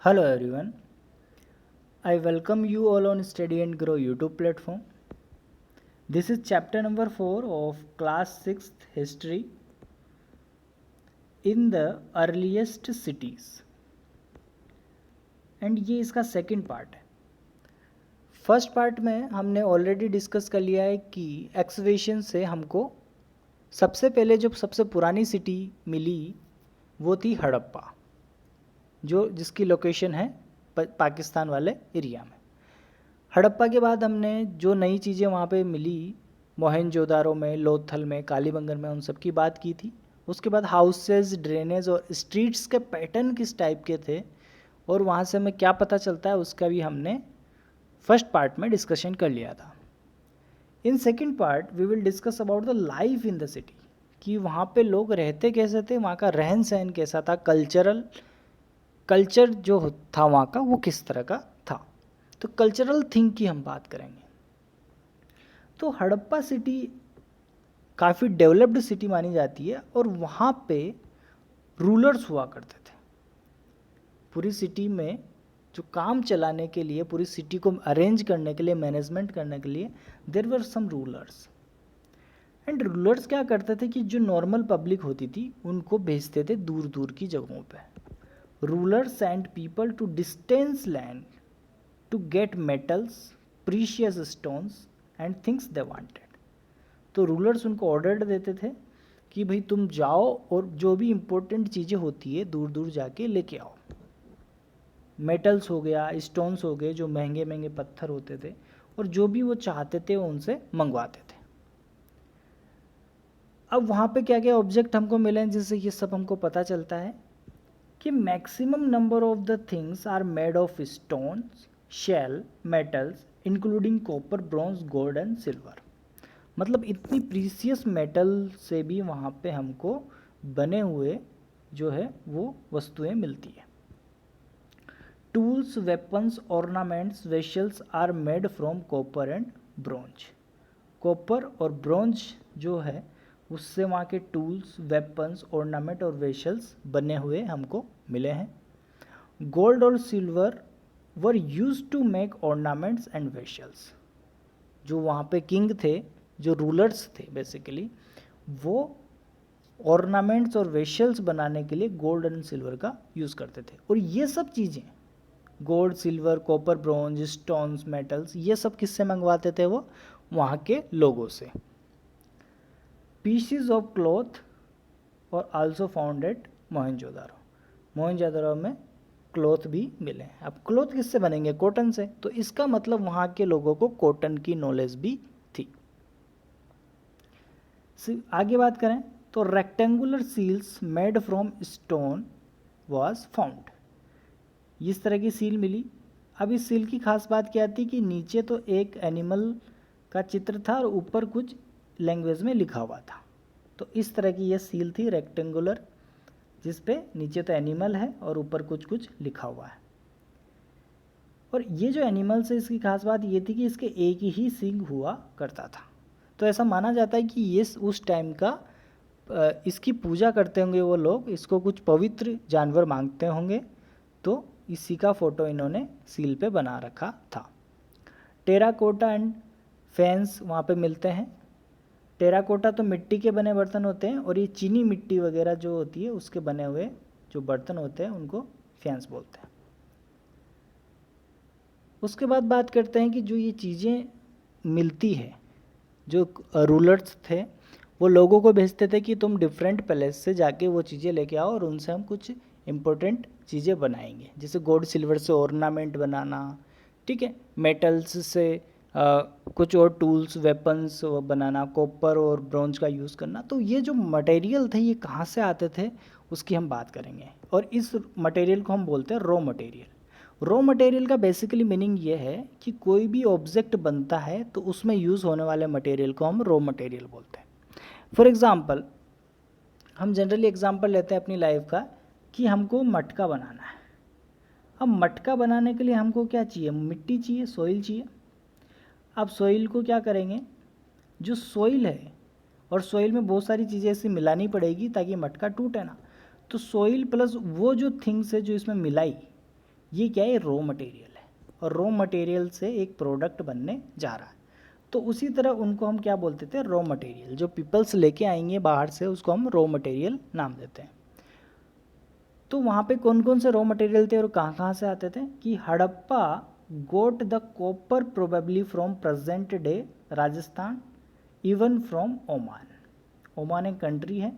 Hello everyone, I welcome you all on Study and Grow YouTube platform. This is chapter number 4 of class 6th history in the earliest cities and ये इसका second part है. First part में हमने already discuss कर लिया है कि excavation से हमको सबसे पहले जो सबसे पुरानी सिटी मिली वो थी हड़प्पा, जो जिसकी लोकेशन है पाकिस्तान वाले एरिया में. हड़प्पा के बाद हमने जो नई चीज़ें वहाँ पे मिली मोहनजोदारो में, लोथल में, कालीबंगन में, उन सब की बात की थी. उसके बाद हाउसेस, ड्रेनेज और स्ट्रीट्स के पैटर्न किस टाइप के थे और वहाँ से हमें क्या पता चलता है उसका भी हमने फर्स्ट पार्ट में डिस्कशन कर लिया था. In second part we will discuss about the life in the city, कि वहाँ पे लोग रहते कैसे थे, वहाँ का रहन सहन कैसा था, कल्चर जो था वहाँ का वो किस तरह का था. तो कल्चरल थिंग की हम बात करेंगे. तो हड़प्पा सिटी काफ़ी डेवलप्ड सिटी मानी जाती है और वहाँ पे रूलर्स हुआ करते थे. पूरी सिटी में जो काम चलाने के लिए, पूरी सिटी को अरेंज करने के लिए, मैनेजमेंट करने के लिए there were some rulers. And rulers क्या करते थे कि जो नॉर्मल पब्लिक होती थी उनको भेजते थे दूर दूर की जगहों पे. Rulers and people to distance land to get metals, precious stones and things they wanted. तो रूलर्स उनको ऑर्डर देते थे कि भाई तुम जाओ और जो भी इम्पोर्टेंट चीज़ें होती है दूर दूर जाके लेके आओ. मेटल्स हो गया, स्टोन्स हो गए, जो महंगे महंगे पत्थर होते थे, और जो भी वो चाहते थे वो उनसे मंगवाते थे. अब वहाँ पे क्या क्या ऑब्जेक्ट हमको मिले हैं जिससे ये सब हमको पता चलता है कि maximum number of the things are made of stones, shell, metals including copper, bronze, gold and silver. मतलब इतनी प्रीसियस मेटल से भी वहाँ पे हमको बने हुए जो है वो वस्तुएं मिलती है. Tools, weapons, ornaments, vessels are made from copper and bronze. Copper और ब्रॉन्ज जो है उससे वहाँ के टूल्स, वेपन्स, ऑर्नामेंट और वेशल्स बने हुए हमको मिले हैं. गोल्ड और silver were use to make ornaments and vessels. जो वहाँ पे किंग थे, जो रूलर्स थे बेसिकली, वो ऑर्नामेंट्स और वेशल्स बनाने के लिए गोल्ड एंड सिल्वर का यूज़ करते थे. और ये सब चीज़ें gold, silver, copper, bronze, stones, metals, ये सब किससे मंगवाते थे? वो वहाँ के लोगों से. पीसीज ऑफ क्लॉथ और also found at Mohenjodaro. Mohenjodaro में क्लॉथ भी मिले. अब क्लॉथ किससे बनेंगे? कॉटन से. तो इसका मतलब वहाँ के लोगों को कॉटन की नॉलेज भी थी. आगे बात करें तो rectangular seals made from stone was found. इस तरह की सील मिली. अब इस सील की खास बात क्या थी कि नीचे तो एक एनिमल का चित्र था और ऊपर कुछ लैंग्वेज में लिखा हुआ था. तो इस तरह की ये सील थी रेक्टेंगुलर, जिस पे नीचे तो एनिमल है और ऊपर कुछ कुछ लिखा हुआ है. और ये जो एनिमल्स है इसकी खास बात ये थी कि इसके एक ही सींग हुआ करता था. तो ऐसा माना जाता है कि ये उस टाइम का इसकी पूजा करते होंगे वो लोग, इसको कुछ पवित्र जानवर मांगते होंगे, तो इसी का फोटो इन्होंने सील पे बना रखा था. टेराकोटा एंड फैंस वहाँ पे मिलते हैं. टेराकोटा तो मिट्टी के बने बर्तन होते हैं और ये चीनी मिट्टी वगैरह जो होती है उसके बने हुए जो बर्तन होते हैं उनको फैंस बोलते हैं. उसके बाद बात करते हैं कि जो ये चीज़ें मिलती है, जो रूलर्स थे वो लोगों को भेजते थे कि तुम डिफरेंट पैलेस से जाके वो चीज़ें लेके आओ और उनसे हम कुछ इम्पोर्टेंट चीज़ें बनाएंगे. जैसे गोल्ड सिल्वर से ऑर्नामेंट बनाना, ठीक है, मेटल्स से कुछ और टूल्स, वेपन्स बनाना, कॉपर और ब्रॉन्ज का यूज़ करना. तो ये जो मटेरियल थे ये कहाँ से आते थे उसकी हम बात करेंगे. और इस मटेरियल को हम बोलते हैं रॉ मटेरियल. रॉ मटेरियल का बेसिकली मीनिंग ये है कि कोई भी ऑब्जेक्ट बनता है तो उसमें यूज़ होने वाले मटेरियल को हम रॉ मटेरियल बोलते हैं. फॉर एग्ज़ाम्पल हम जनरली एग्ज़ाम्पल लेते हैं अपनी लाइफ का कि हमको मटका बनाना है. अब मटका बनाने के लिए हमको क्या चाहिए? मिट्टी चाहिए, सॉइल चाहिए. अब सॉइल को क्या करेंगे? जो सॉइल है, और सॉइल में बहुत सारी चीज़ें ऐसी मिलानी पड़ेगी ताकि मटका टूटे ना. तो सॉइल प्लस वो जो थिंग्स है जो इसमें मिलाई, ये क्या है, रॉ मटेरियल है और रॉ मटेरियल से एक प्रोडक्ट बनने जा रहा है। तो उसी तरह उनको हम क्या बोलते थे, रॉ मटेरियल। जो पीपल्स लेके आएंगे बाहर से उसको हम रॉ मटेरियल नाम देते हैं। तो वहाँ पे कौन कौन से रॉ मटेरियल थे और कहाँ कहाँ से आते थे कि हड़प्पा गोट the copper probably from present day Rajasthan, even from Oman. Oman एक कंट्री है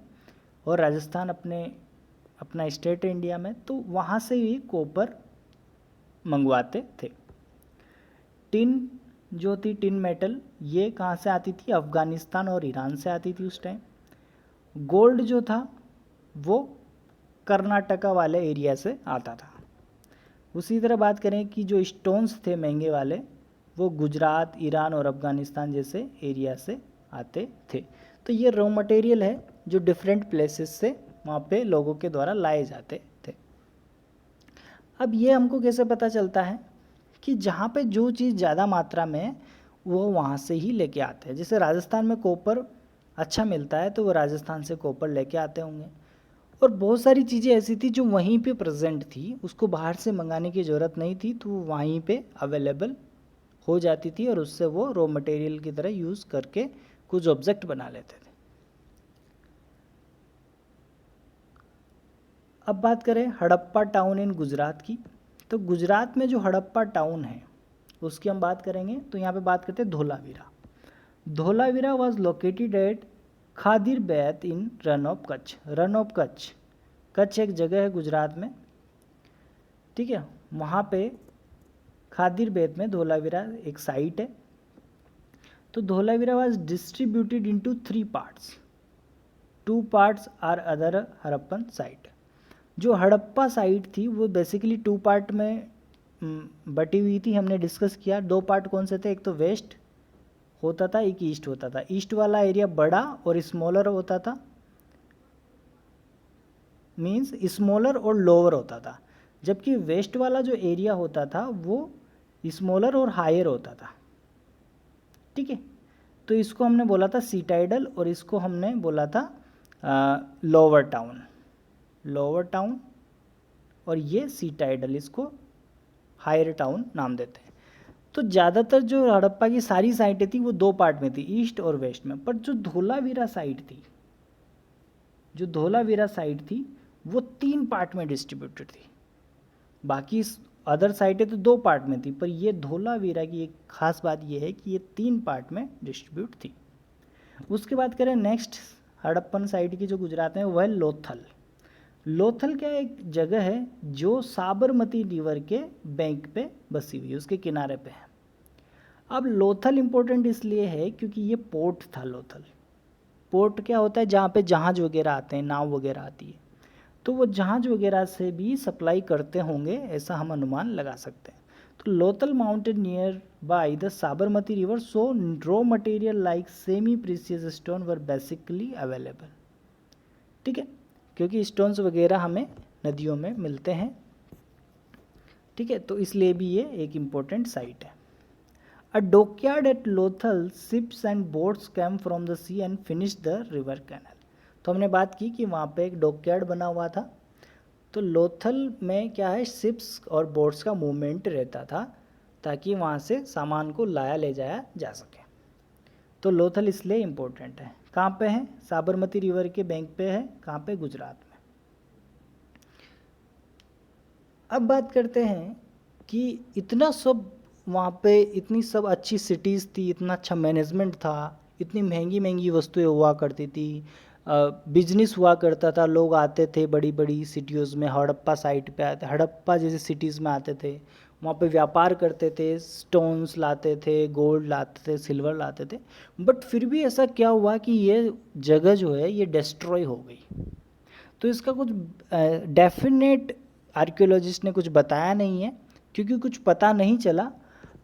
और राजस्थान अपना स्टेट है इंडिया में, तो वहाँ से ही कॉपर मंगवाते थे। टिन जो थी, टिन मेटल, ये कहाँ से आती थी, अफ़गानिस्तान और ईरान से आती थी उस टाइम। गोल्ड जो था वो कर्नाटका वाले एरिया से आता था। उसी तरह बात करें कि जो स्टोन्स थे महंगे वाले, वो गुजरात, ईरान और अफ़गानिस्तान जैसे एरिया से आते थे। तो ये रॉ मटेरियल है जो डिफरेंट प्लेसेस से वहाँ पे लोगों के द्वारा लाए जाते थे। अब ये हमको कैसे पता चलता है कि जहाँ पे जो चीज़ ज़्यादा मात्रा में है वो वहाँ से ही लेके आते हैं। जैसे राजस्थान में कॉपर अच्छा मिलता है तो वो राजस्थान से कॉपर लेके आते होंगे। और बहुत सारी चीज़ें ऐसी थी जो वहीं पे प्रेजेंट थी, उसको बाहर से मंगाने की ज़रूरत नहीं थी, तो वो वहीं पे अवेलेबल हो जाती थी और उससे वो रॉ मटेरियल की तरह यूज़ करके कुछ ऑब्जेक्ट बना लेते थे। अब बात करें हड़प्पा टाउन इन गुजरात की, तो गुजरात में जो हड़प्पा टाउन है उसकी हम बात करेंगे। तो यहाँ पे बात करते हैं Dholavira. Dholavira was located at Khadir Bait in Rann of Kutch. Rann of Kutch, Kutch एक जगह है गुजरात में, ठीक है, वहाँ पे खादिर बैत में धोलावीरा एक साइट है। तो Dholavira was distributed into 3 parts. 2 parts are other Harappan site. जो हड़प्पा साइट थी वो बेसिकली 2 पार्ट में बटी हुई थी, हमने डिस्कस किया। 2 पार्ट कौन से थे, एक तो वेस्ट होता था, एक ईस्ट होता था। ईस्ट वाला एरिया बड़ा और स्मॉलर होता था, मींस स्मॉलर और लोअर होता था, जबकि वेस्ट वाला जो एरिया होता था वो स्मॉलर और हायर होता था, ठीक है। तो इसको हमने बोला था सीटाइडल और इसको हमने बोला था लोअर टाउन, लोअर टाउन, और ये सीटाइडल, इसको हायर टाउन नाम देते हैं। तो ज़्यादातर जो हड़प्पा की सारी साइटें थी वो 2 पार्ट में थी, ईस्ट और वेस्ट में। पर जो धोलावीरा साइट थी, जो धोलावीरा साइट थी वो 3 पार्ट में डिस्ट्रीब्यूटेड थी। बाकी अदर साइटें तो 2 पार्ट में थी, पर ये धोलावीरा की एक खास बात ये है कि ये 3 पार्ट में डिस्ट्रीब्यूट थी। उसके बाद करें नेक्स्ट हड़प्पन साइट की जो गुजरात में, वह है लोथल। लोथल क्या एक जगह है जो साबरमती रिवर के बैंक पे बसी हुई है, उसके किनारे पे है। अब लोथल इम्पोर्टेंट इसलिए है क्योंकि ये पोर्ट था। लोथल पोर्ट क्या होता है, जहाँ पे जहाज वगैरह आते हैं, नाव वगैरह आती है, तो वो जहाज वगैरह से भी सप्लाई करते होंगे, ऐसा हम अनुमान लगा सकते हैं। तो Lothal mountain near by the Sabarmati river, so raw material like semi precious stone were basically available, ठीक है, क्योंकि स्टोन्स वगैरह हमें नदियों में मिलते हैं, ठीक है। तो इसलिए भी ये एक इम्पोर्टेंट साइट है। A dockyard at Lothal, ships and boats came from the sea and finish the river canal. तो हमने बात की कि वहाँ पे एक डॉकयार्ड बना हुआ था। तो लोथल में क्या है, शिप्स और बोट्स का मूवमेंट रहता था ताकि वहाँ से सामान को लाया ले जाया जा सके। तो लोथल इसलिए इम्पोर्टेंट है। कहाँ पे है, साबरमती रिवर के बैंक पे है, कहाँ पे, गुजरात में। अब बात करते हैं कि इतना सब वहाँ पे, इतनी सब अच्छी सिटीज़ थी, इतना अच्छा मैनेजमेंट था, इतनी महंगी महंगी वस्तुएं हुआ करती थी, बिजनेस हुआ करता था, लोग आते थे बड़ी बड़ी सिटीज़ में, हड़प्पा साइट पे आते, हड़प्पा जैसे सिटीज़ में आते थे, वहाँ पे व्यापार करते थे, स्टोन्स लाते थे, गोल्ड लाते थे, सिल्वर लाते थे। बट फिर भी ऐसा क्या हुआ कि ये जगह जो है ये डिस्ट्रॉय हो गई। तो इसका कुछ डेफिनेट आर्कियोलॉजिस्ट ने कुछ बताया नहीं है, क्योंकि कुछ पता नहीं चला,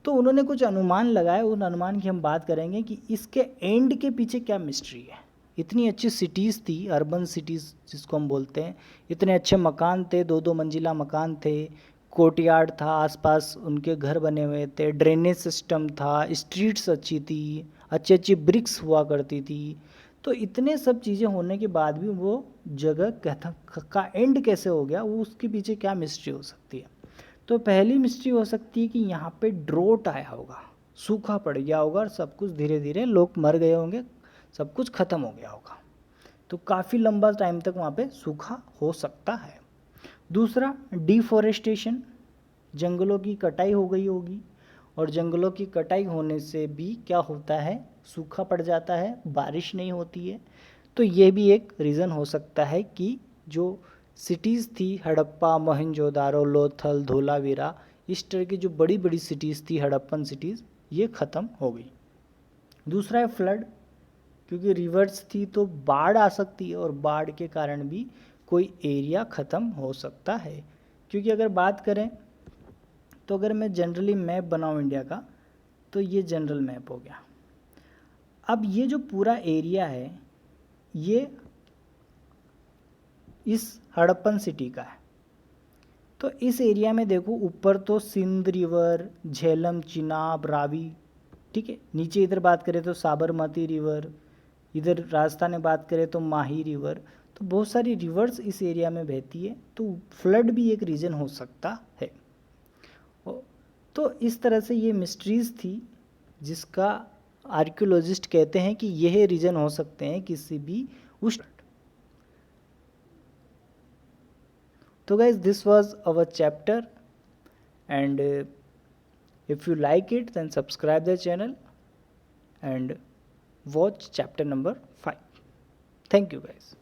तो उन्होंने कुछ अनुमान लगाए। उन अनुमान की हम बात करेंगे कि इसके एंड के पीछे क्या मिस्ट्री है। इतनी अच्छी सिटीज़ थी, अर्बन सिटीज़ जिसको हम बोलते हैं, इतने अच्छे मकान थे, 2-2 मंजिला मकान थे, कोर्टयार्ड था, आसपास उनके घर बने हुए थे, ड्रेनेज सिस्टम था, स्ट्रीट्स अच्छी थी, अच्छी अच्छी ब्रिक्स हुआ करती थी। तो इतने सब चीज़ें होने के बाद भी वो जगह का एंड कैसे हो गया, वो उसके पीछे क्या मिस्ट्री हो सकती है। तो पहली मिस्ट्री हो सकती है कि यहाँ पे ड्रोट आया होगा, सूखा पड़ गया होगा और सब कुछ धीरे धीरे लोग मर गए होंगे, सब कुछ ख़त्म हो गया होगा, तो काफ़ी लंबा टाइम तक वहाँ पे सूखा हो सकता है। दूसरा, डिफॉरेस्टेशन, जंगलों की कटाई हो गई होगी, और जंगलों की कटाई होने से भी क्या होता है, सूखा पड़ जाता है, बारिश नहीं होती है। तो ये भी एक रीज़न हो सकता है कि जो सिटीज़ थी हड़प्पा, मोहनजोदारो, लोथल, धोलावीरा, इस तरह की जो बड़ी बड़ी सिटीज़ थी, हड़प्पन सिटीज़, ये ख़त्म हो गई। दूसरा है फ्लड, क्योंकि रिवर्स थी तो बाढ़ आ सकती है, और बाढ़ के कारण भी कोई एरिया ख़त्म हो सकता है। क्योंकि अगर बात करें तो अगर मैं जनरली मैप बनाऊँ इंडिया का, तो ये जनरल मैप हो गया। अब ये जो पूरा एरिया है ये इस हड़प्पन सिटी का है। तो इस एरिया में देखो, ऊपर तो सिंध रिवर, झेलम, चिनाब, रावी, ठीक है। नीचे इधर बात करें तो साबरमती रिवर, इधर राजस्थान में बात करें तो माही रिवर, तो बहुत सारी रिवर्स इस एरिया में बहती है, तो फ्लड भी एक रीज़न हो सकता है। तो इस तरह से ये मिस्ट्रीज़ थी जिसका आर्कियोलॉजिस्ट कहते हैं कि यह रीज़न हो सकते हैं किसी भी उस। तो guys, this was our chapter, and if you like it then subscribe the channel and watch chapter number 5. Thank you guys.